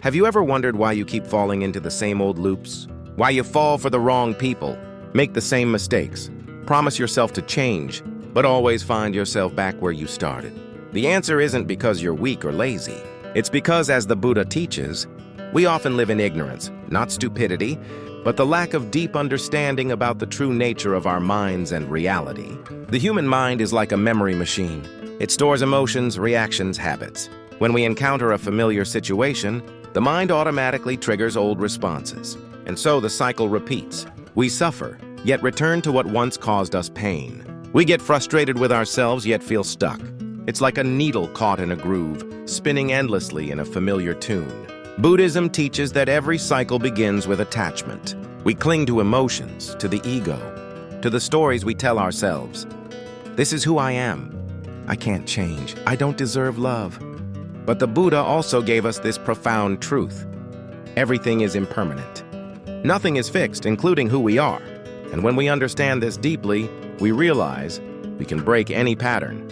Have you ever wondered why you keep falling into the same old loops? Why you fall for the wrong people, make the same mistakes, promise yourself to change, but always find yourself back where you started? The answer isn't because you're weak or lazy. It's because, as the Buddha teaches, we often live in ignorance, not stupidity, but the lack of deep understanding about the true nature of our minds and reality. The human mind is like a memory machine. It stores emotions, reactions, habits. When we encounter a familiar situation, the mind automatically triggers old responses. And so the cycle repeats. We suffer, yet return to what once caused us pain. We get frustrated with ourselves, yet feel stuck. It's like a needle caught in a groove, spinning endlessly in a familiar tune. Buddhism teaches that every cycle begins with attachment. We cling to emotions, to the ego, to the stories we tell ourselves. This is who I am. I can't change. I don't deserve love. But the Buddha also gave us this profound truth. Everything is impermanent. Nothing is fixed, including who we are. And when we understand this deeply, we realize we can break any pattern.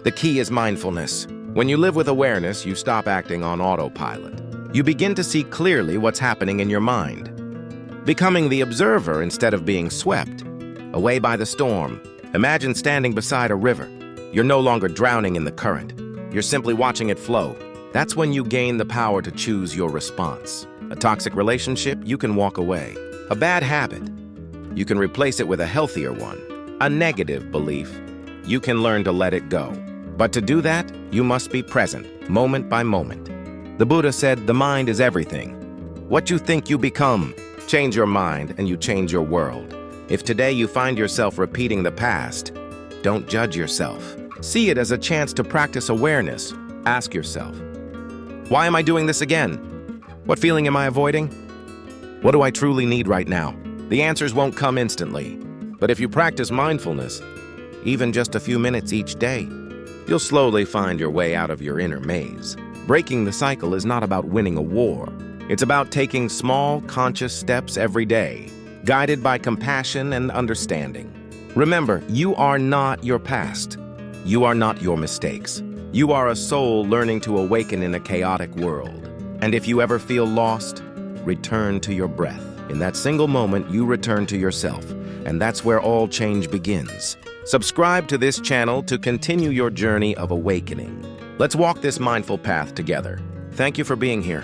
The key is mindfulness. When you live with awareness, you stop acting on autopilot. You begin to see clearly what's happening in your mind, becoming the observer instead of being swept away by the storm. Imagine standing beside a river. You're no longer drowning in the current. You're simply watching it flow. That's when you gain the power to choose your response. A toxic relationship, you can walk away. A bad habit, you can replace it with a healthier one. A negative belief, you can learn to let it go. But to do that, you must be present, moment by moment. The Buddha said, the mind is everything. What you think, you become. Change your mind and you change your world. If today you find yourself repeating the past, don't judge yourself. See it as a chance to practice awareness. Ask yourself, why am I doing this again? What feeling am I avoiding? What do I truly need right now? The answers won't come instantly, but if you practice mindfulness, even just a few minutes each day, you'll slowly find your way out of your inner maze. Breaking the cycle is not about winning a war. It's about taking small, conscious steps every day, guided by compassion and understanding. Remember, you are not your past. You are not your mistakes. You are a soul learning to awaken in a chaotic world. And if you ever feel lost, return to your breath. In that single moment, you return to yourself, and that's where all change begins. Subscribe to this channel to continue your journey of awakening. Let's walk this mindful path together. Thank you for being here.